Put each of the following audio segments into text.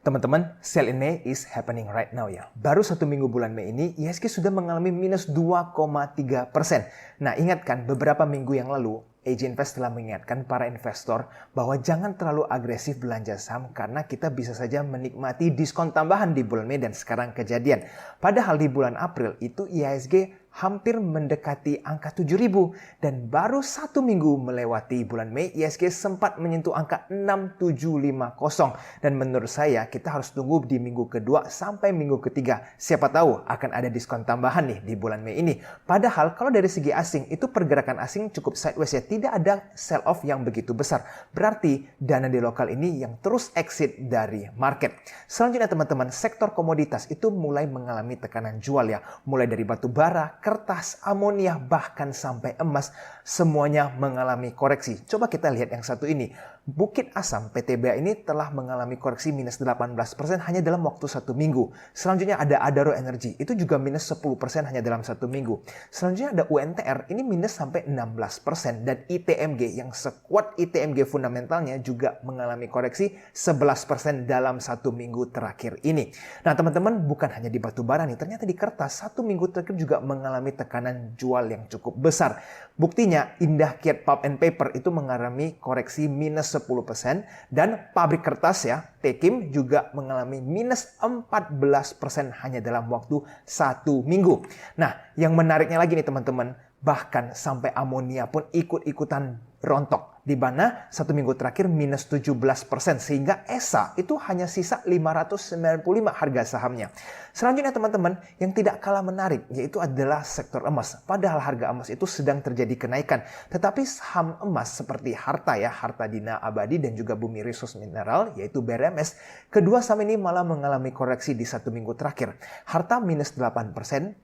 Teman-teman, sell in May is happening right now ya. Baru 1 minggu bulan Mei ini, IHSG sudah mengalami minus 2,3%. Nah, ingatkan beberapa minggu yang lalu, AJ Invest telah mengingatkan para investor bahwa jangan terlalu agresif belanja saham karena kita bisa saja menikmati diskon tambahan di bulan Mei dan sekarang kejadian. Padahal di bulan April itu IHSG hampir mendekati angka 7.000 dan baru 1 minggu melewati bulan Mei, IHSG sempat menyentuh angka 6750 dan menurut saya kita harus tunggu di minggu kedua sampai minggu ketiga. Siapa tahu akan ada diskon tambahan nih di bulan Mei ini. Padahal kalau dari segi asing itu pergerakan asing cukup sideways ya, tidak ada sell off yang begitu besar. Berarti dana di lokal ini yang terus exit dari market. Selanjutnya teman-teman, sektor komoditas itu mulai mengalami tekanan jual ya, mulai dari batu bara, kertas, amonia, bahkan sampai emas, semuanya mengalami koreksi. Coba kita lihat yang satu ini. Bukit Asam PTBA ini telah mengalami koreksi minus 18% hanya dalam waktu 1 minggu. Selanjutnya ada Adaro Energy, itu juga minus 10% hanya dalam 1 minggu. Selanjutnya ada UNTR, ini minus sampai 16%. Dan ITMG, yang sekuat ITMG fundamentalnya juga mengalami koreksi 11% dalam 1 minggu terakhir ini. Nah teman-teman, bukan hanya di batu bara nih, ternyata di kertas 1 minggu terakhir juga mengalami tekanan jual yang cukup besar. Buktinya Indah Kiat Pulp and Paper itu mengalami koreksi minus 10% dan pabrik kertas ya, Tekim juga mengalami minus 14% hanya dalam waktu 1 minggu. Nah, yang menariknya lagi nih teman-teman, bahkan sampai amonia pun ikut-ikutan rontok. Di mana 1 minggu terakhir minus 17%. Sehingga ESA itu hanya sisa 595 harga sahamnya. Selanjutnya teman-teman, yang tidak kalah menarik yaitu adalah sektor emas. Padahal harga emas itu sedang terjadi kenaikan. Tetapi saham emas seperti Harta ya, Harta Dina Abadi dan juga Bumi Resource Mineral yaitu BRMS. Kedua saham ini malah mengalami koreksi di 1 minggu terakhir. Harta minus 8%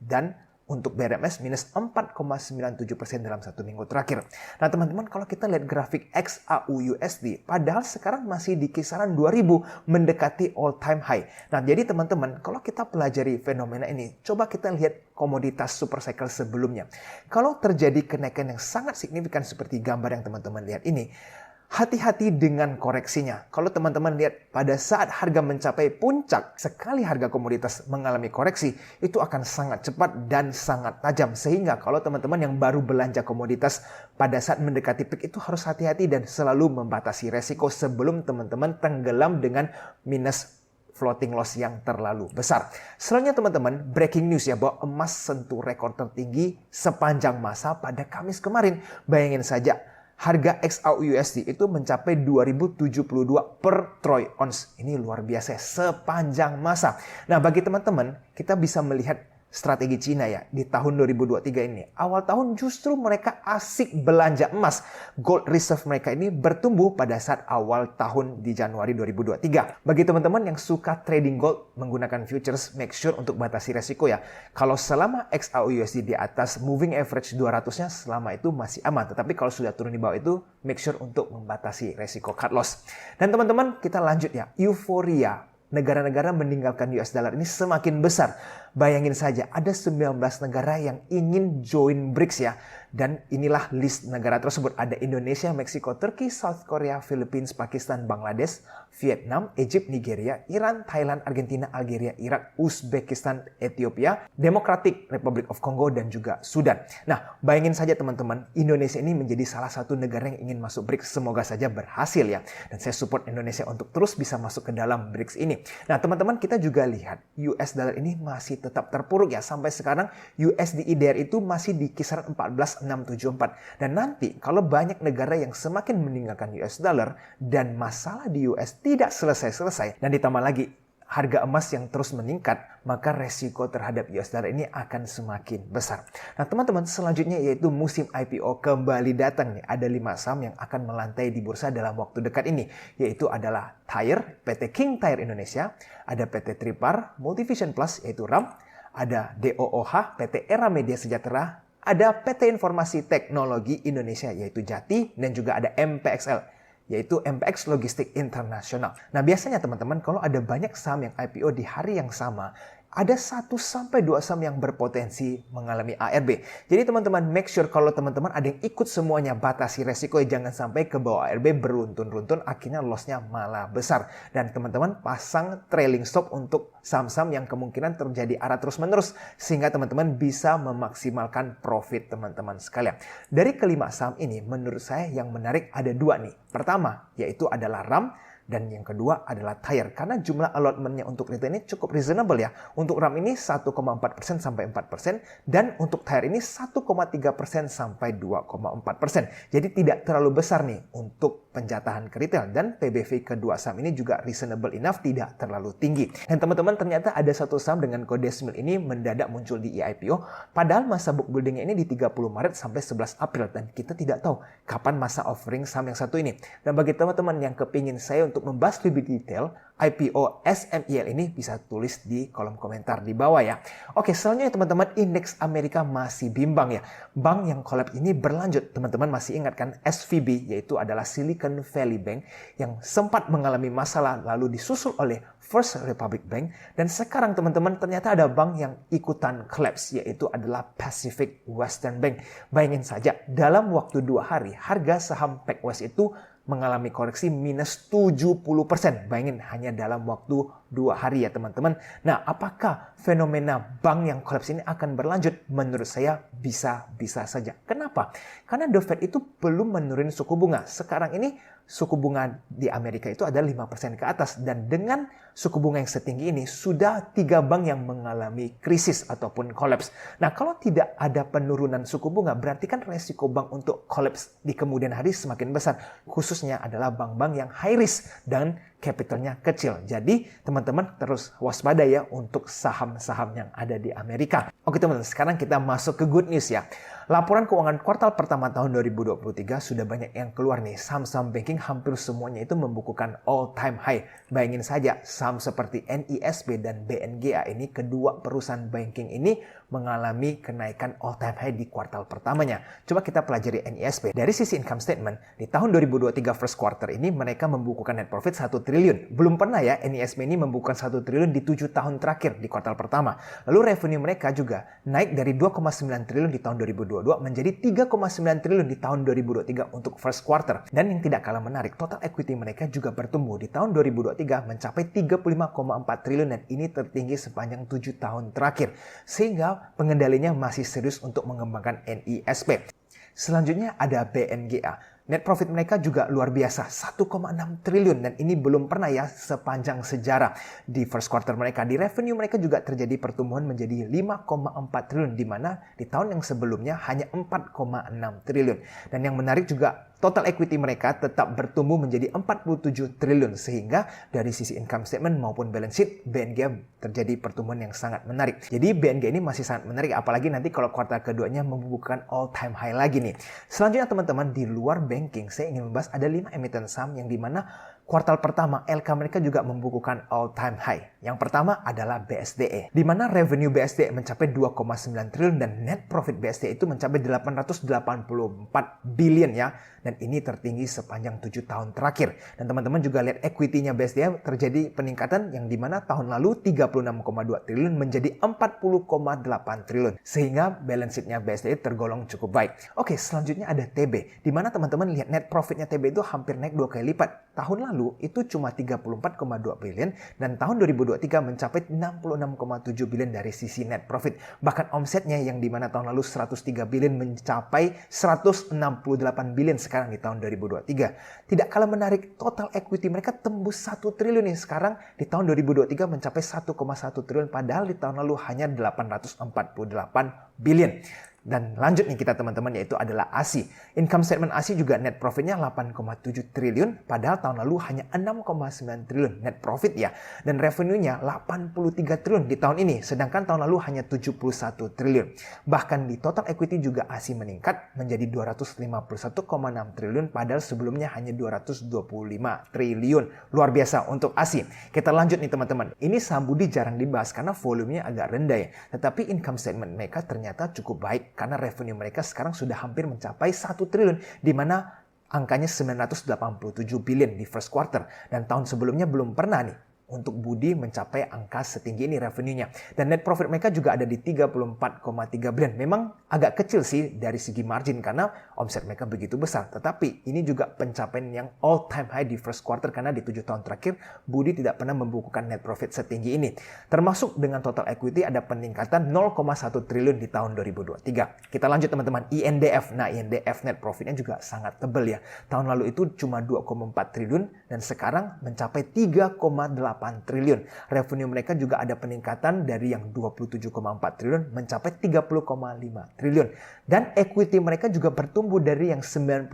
dan untuk BRMS minus 4,97% dalam 1 minggu terakhir. Nah teman-teman, kalau kita lihat grafik XAU-USD, padahal sekarang masih di kisaran 2000 mendekati all time high. Nah jadi teman-teman, kalau kita pelajari fenomena ini, coba kita lihat komoditas super cycle sebelumnya. Kalau terjadi kenaikan yang sangat signifikan seperti gambar yang teman-teman lihat ini, hati-hati dengan koreksinya. Kalau teman-teman lihat pada saat harga mencapai puncak, sekali harga komoditas mengalami koreksi, itu akan sangat cepat dan sangat tajam. Sehingga kalau teman-teman yang baru belanja komoditas pada saat mendekati peak itu harus hati-hati dan selalu membatasi resiko sebelum teman-teman tenggelam dengan minus floating loss yang terlalu besar. Selanjutnya teman-teman, breaking news ya bahwa emas sentuh rekor tertinggi sepanjang masa pada Kamis kemarin. Bayangin saja, harga XAU-USD itu mencapai 2072 per troy ounce. Ini luar biasa sepanjang masa. Nah bagi teman-teman, kita bisa melihat strategi Cina ya di tahun 2023 ini. Awal tahun justru mereka asik belanja emas. Gold reserve mereka ini bertumbuh pada saat awal tahun di Januari 2023. Bagi teman-teman yang suka trading gold menggunakan futures, make sure untuk batasi resiko ya. Kalau selama XAU-USD di atas moving average 200-nya selama itu masih aman. Tetapi kalau sudah turun di bawah itu, make sure untuk membatasi resiko cut loss. Dan teman-teman, kita lanjut ya. Euforia negara-negara meninggalkan US dollar ini semakin besar. Bayangin saja, ada 19 negara yang ingin join BRICS ya. Dan inilah list negara tersebut. Ada Indonesia, Meksiko, Turki, South Korea, Philippines, Pakistan, Bangladesh, Vietnam, Egypt, Nigeria, Iran, Thailand, Argentina, Algeria, Irak, Uzbekistan, Ethiopia, Democratic Republic of Congo, dan juga Sudan. Nah, bayangin saja teman-teman, Indonesia ini menjadi salah satu negara yang ingin masuk BRICS. Semoga saja berhasil ya. Dan saya support Indonesia untuk terus bisa masuk ke dalam BRICS ini. Nah, teman-teman, kita juga lihat US dollar ini masih tetap terpuruk ya. Sampai sekarang USD IDR itu masih di kisaran 14.674. Dan nanti kalau banyak negara yang semakin meninggalkan US dollar dan masalah di US tidak selesai-selesai dan ditambah lagi harga emas yang terus meningkat, maka resiko terhadap US dollar ini akan semakin besar. Nah teman-teman, selanjutnya yaitu musim IPO kembali datang nih. Ada 5 saham yang akan melantai di bursa dalam waktu dekat ini, yaitu adalah Tire, PT King Tire Indonesia, ada PT Tripar, Multivision Plus yaitu RAM, ada DOOH, PT Era Media Sejahtera, ada PT Informasi Teknologi Indonesia yaitu Jati, dan juga ada MPXL yaitu MPX Logistik Internasional. Nah biasanya teman-teman kalau ada banyak saham yang IPO di hari yang sama, ada 1-2 saham yang berpotensi mengalami ARB. Jadi teman-teman make sure kalau teman-teman ada yang ikut semuanya, batasi resiko ya, jangan sampai ke bawah ARB beruntun-runtun akhirnya lossnya malah besar. Dan teman-teman pasang trailing stop untuk saham-saham yang kemungkinan terjadi arah terus-menerus sehingga teman-teman bisa memaksimalkan profit teman-teman sekalian. Dari kelima saham ini menurut saya yang menarik ada 2 nih. Pertama yaitu adalah RAM. Dan yang kedua adalah Tire. Karena jumlah allotment-nya untuk retail ini cukup reasonable ya. Untuk RAM ini 1,4% sampai 4%. Dan untuk Tire ini 1,3% sampai 2,4%. Jadi tidak terlalu besar nih untuk penjatahan ke retail. Dan PBV kedua saham ini juga reasonable enough, tidak terlalu tinggi. Dan teman-teman ternyata ada satu saham dengan kode SMIL ini mendadak muncul di IPO. Padahal masa book building-nya ini di 30 Maret sampai 11 April. Dan kita tidak tahu kapan masa offering saham yang satu ini. Dan bagi teman-teman yang kepingin saya untuk membahas lebih detail IPO SMIL ini, bisa tulis di kolom komentar di bawah ya. Oke, selanjutnya teman-teman, indeks Amerika masih bimbang ya. Bank yang collapse ini berlanjut. Teman-teman masih ingat kan SVB, yaitu adalah Silicon Valley Bank yang sempat mengalami masalah lalu disusul oleh First Republic Bank. Dan sekarang teman-teman ternyata ada bank yang ikutan collapse, yaitu adalah Pacific Western Bank. Bayangin saja, dalam waktu 2 hari harga saham PacWest itu mengalami koreksi minus 70%. Bayangin hanya dalam waktu 2 hari ya teman-teman. Nah, apakah fenomena bank yang kolaps ini akan berlanjut? Menurut saya bisa saja. Kenapa? Karena The Fed itu belum menurunin suku bunga. Sekarang ini suku bunga di Amerika itu ada 5% ke atas. Dan dengan suku bunga yang setinggi ini, sudah 3 bank yang mengalami krisis ataupun kolaps. Nah, kalau tidak ada penurunan suku bunga, berarti kan resiko bank untuk kolaps di kemudian hari semakin besar. Khususnya adalah bank-bank yang high risk dan capitalnya kecil. Jadi teman-teman terus waspada ya untuk saham-saham yang ada di Amerika. Oke teman-teman, sekarang kita masuk ke good news ya. Laporan keuangan kuartal pertama tahun 2023 sudah banyak yang keluar nih. Saham-saham banking hampir semuanya itu membukukan all time high. Bayangin saja saham seperti NISB dan BNGA ini, kedua perusahaan banking ini mengalami kenaikan all time high di kuartal pertamanya. Coba kita pelajari NISB. Dari sisi income statement, di tahun 2023 first quarter ini mereka membukukan net profit 1 triliun. Belum pernah ya NISB ini membukukan 1 triliun di 7 tahun terakhir di kuartal pertama. Lalu revenue mereka juga naik dari 2,9 triliun di tahun 2022 menjadi 3,9 triliun di tahun 2023 untuk first quarter. Dan yang tidak kalah menarik, total equity mereka juga bertumbuh di tahun 2023 mencapai 35,4 triliun dan ini tertinggi sepanjang 7 tahun terakhir. Sehingga pengendalinya masih serius untuk mengembangkan NISB. Selanjutnya ada BNGA. Net profit mereka juga luar biasa, 1,6 triliun dan ini belum pernah ya sepanjang sejarah. Di first quarter mereka, di revenue mereka juga terjadi pertumbuhan menjadi 5,4 triliun di mana di tahun yang sebelumnya hanya 4,6 triliun. Dan yang menarik juga total equity mereka tetap bertumbuh menjadi 47 triliun sehingga dari sisi income statement maupun balance sheet BNG terjadi pertumbuhan yang sangat menarik. Jadi BNG ini masih sangat menarik apalagi nanti kalau kuartal keduanya membukukan all time high lagi nih. Selanjutnya teman-teman, di luar banking saya ingin membahas ada 5 emiten saham yang dimana kuartal pertama LK mereka juga membukukan all time high. Yang pertama adalah BSDE, di mana revenue BSDE mencapai 2,9 triliun dan net profit BSDE itu mencapai 884 billion ya. Dan ini tertinggi sepanjang 7 tahun terakhir. Dan teman-teman juga lihat equity-nya BSDE terjadi peningkatan yang dimana tahun lalu 36,2 triliun menjadi 40,8 triliun. Sehingga balance sheet-nya BSDE tergolong cukup baik. Oke, selanjutnya ada TB, di mana teman-teman lihat net profit-nya TB itu hampir naik 2 kali lipat. Tahun lalu itu cuma 34,2 billion dan tahun 2023 mencapai 66,7 billion dari sisi net profit. Bahkan omsetnya yang dimana tahun lalu 103 billion mencapai 168 billion sekarang di tahun 2023. Tidak kalah menarik, total equity mereka tembus 1 triliun nih sekarang di tahun 2023 mencapai 1,1 triliun padahal di tahun lalu hanya 848 billion. Dan lanjut nih kita teman-teman, yaitu adalah ASI. Income statement ASI juga net profitnya 8,7 triliun, padahal tahun lalu hanya 6,9 triliun net profit ya. Dan revenue-nya 83 triliun di tahun ini, sedangkan tahun lalu hanya 71 triliun. Bahkan di total equity juga ASI meningkat menjadi 251,6 triliun, padahal sebelumnya hanya 225 triliun. Luar biasa untuk ASI. Kita lanjut nih teman-teman. Ini saham Budi jarang dibahas karena volumenya agak rendah ya. Tetapi income statement mereka ternyata cukup baik. Karena revenue mereka sekarang sudah hampir mencapai 1 triliun, di mana angkanya 987 billion di first quarter. Dan tahun sebelumnya belum pernah nih untuk Budi mencapai angka setinggi ini revenue-nya. Dan net profit mereka juga ada di 34,3 billion. Memang agak kecil sih dari segi margin karena omset mereka begitu besar. Tetapi ini juga pencapaian yang all time high di first quarter karena di 7 tahun terakhir Budi tidak pernah membukukan net profit setinggi ini. Termasuk dengan total equity ada peningkatan 0,1 triliun di tahun 2023. Kita lanjut teman-teman, INDF. Nah, INDF net profitnya juga sangat tebal ya. Tahun lalu itu cuma 2,4 triliun dan sekarang mencapai 3,8 triliun. Revenue mereka juga ada peningkatan dari yang 27,4 triliun mencapai 30,5 triliun. Dan equity mereka juga bertumbuh dari yang 91,3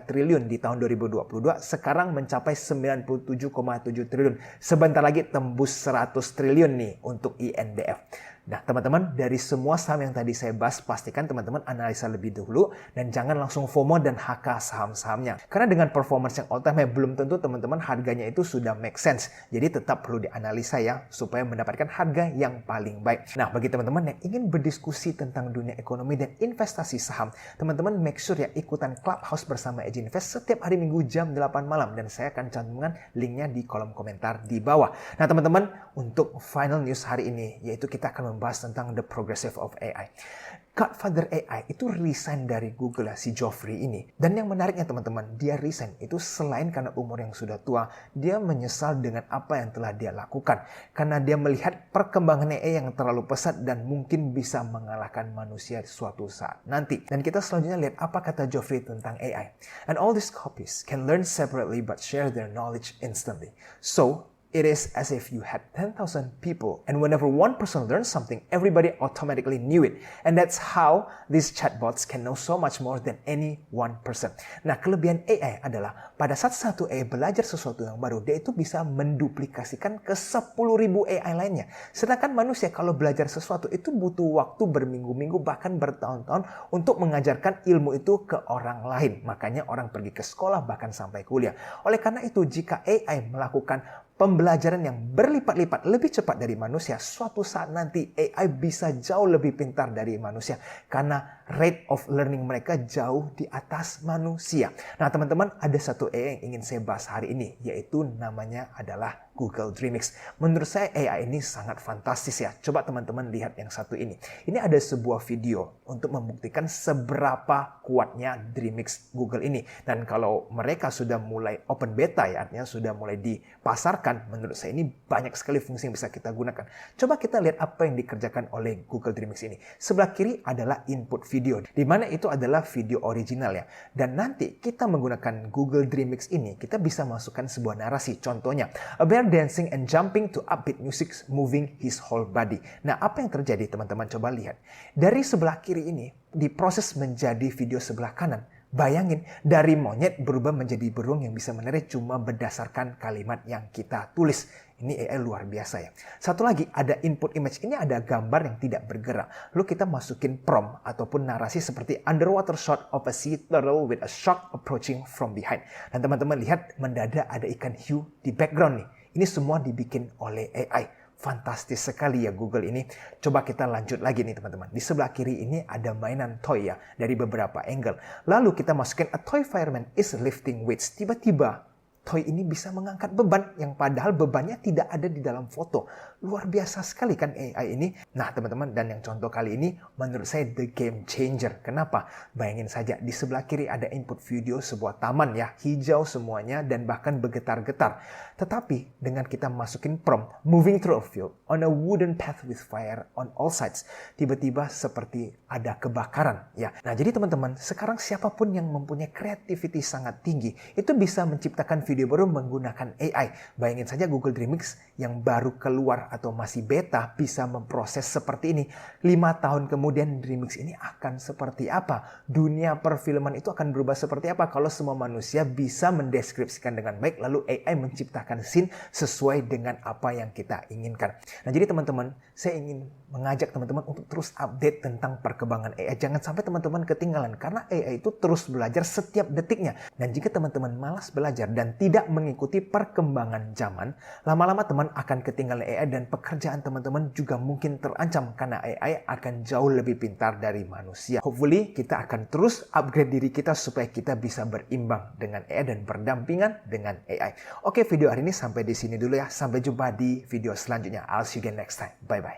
triliun di tahun 2022 sekarang mencapai 97,7 triliun. Sebentar lagi tembus 100 triliun nih untuk INDF. Nah teman-teman, dari semua saham yang tadi saya bahas, pastikan teman-teman analisa lebih dulu dan jangan langsung FOMO dan HK saham-sahamnya. Karena dengan performance yang all time high belum tentu teman-teman harganya itu sudah make sense. Jadi tetap perlu dianalisa ya supaya mendapatkan harga yang paling baik. Nah bagi teman-teman yang ingin berdiskusi tentang dunia ekonomi dan investasi saham, teman-teman make sure ya ikutan Clubhouse bersama Edge Invest setiap hari Minggu jam 8 malam dan saya akan cantumkan linknya di kolom komentar di bawah. Nah teman-teman, untuk final news hari ini yaitu kita akan membahas tentang the progressive of AI. Godfather AI itu resign dari Google si Geoffrey ini. Dan yang menariknya teman-teman, dia resign itu selain karena umur yang sudah tua, dia menyesal dengan apa yang telah dia lakukan. Karena dia melihat perkembangan AI yang terlalu pesat dan mungkin bisa mengalahkan manusia suatu saat nanti. Dan kita selanjutnya lihat apa kata Geoffrey tentang AI. And all these copies can learn separately but share their knowledge instantly. So, it is as if you had 10,000 people and whenever one person learns something, everybody automatically knew it. And that's how these chatbots can know so much more than any one person. Nah, kelebihan AI adalah pada saat satu AI belajar sesuatu yang baru, dia itu bisa menduplikasikan ke 10.000 AI lainnya. Sedangkan manusia kalau belajar sesuatu itu butuh waktu berminggu-minggu bahkan bertahun-tahun untuk mengajarkan ilmu itu ke orang lain. Makanya orang pergi ke sekolah bahkan sampai kuliah. Oleh karena itu, jika AI melakukan pembelajaran yang berlipat-lipat lebih cepat dari manusia, suatu saat nanti AI bisa jauh lebih pintar dari manusia karena rate of learning mereka jauh di atas manusia. Nah teman-teman, ada satu AI yang ingin saya bahas hari ini, yaitu namanya adalah Google DreamX. Menurut saya AI ini sangat fantastis ya. Coba teman-teman lihat yang satu ini. Ini ada sebuah video untuk membuktikan seberapa kuatnya DreamX Google ini. Dan kalau mereka sudah mulai open beta ya, artinya sudah mulai dipasarkan, menurut saya ini banyak sekali fungsi yang bisa kita gunakan. Coba kita lihat apa yang dikerjakan oleh Google DreamX ini. Sebelah kiri adalah input video, di mana itu adalah video original ya. Dan nanti kita menggunakan Google DreamX ini, kita bisa masukkan sebuah narasi. Contohnya, a bear dancing and jumping to upbeat music moving his whole body. Nah, apa yang terjadi teman-teman? Coba lihat. Dari sebelah kiri ini diproses menjadi video sebelah kanan. Bayangin, dari monyet berubah menjadi burung yang bisa menari cuma berdasarkan kalimat yang kita tulis. Ini AI luar biasa ya. Satu lagi, ada input image. Ini ada gambar yang tidak bergerak. Lalu kita masukin prompt ataupun narasi seperti underwater shot of a sea turtle with a shark approaching from behind. Dan teman-teman lihat, mendadak ada ikan hiu di background nih. Ini semua dibikin oleh AI. Fantastis sekali ya Google ini. Coba kita lanjut lagi nih teman-teman. Di sebelah kiri ini ada mainan toy ya dari beberapa angle. Lalu kita masukin a toy fireman is lifting weights. Tiba-tiba toy ini bisa mengangkat beban yang padahal bebannya tidak ada di dalam foto. Luar biasa sekali kan AI ini. Nah teman-teman, dan yang contoh kali ini menurut saya the game changer. Kenapa? Bayangin saja, di sebelah kiri ada input video sebuah taman ya, hijau semuanya dan bahkan bergetar-getar. Tetapi dengan kita masukin prompt moving through a field on a wooden path with fire on all sides, tiba-tiba seperti ada kebakaran ya. Nah jadi teman-teman, sekarang siapapun yang mempunyai creativity sangat tinggi itu bisa menciptakan video baru menggunakan AI. Bayangin saja Google DreamX yang baru keluar atau masih beta bisa memproses seperti ini. 5 tahun kemudian DreamX ini akan seperti apa? Dunia perfilman itu akan berubah seperti apa kalau semua manusia bisa mendeskripsikan dengan baik lalu AI menciptakan scene sesuai dengan apa yang kita inginkan. Nah jadi teman-teman, saya ingin mengajak teman-teman untuk terus update tentang perkembangan AI. Jangan sampai teman-teman ketinggalan karena AI itu terus belajar setiap detiknya. Dan jika teman-teman malas belajar dan tidak mengikuti perkembangan zaman, lama-lama teman akan ketinggalan AI dan pekerjaan teman-teman juga mungkin terancam karena AI akan jauh lebih pintar dari manusia. Hopefully kita akan terus upgrade diri kita supaya kita bisa berimbang dengan AI dan berdampingan dengan AI. Oke, video hari ini sampai di sini dulu ya. Sampai jumpa di video selanjutnya. I'll see you again next time. Bye-bye.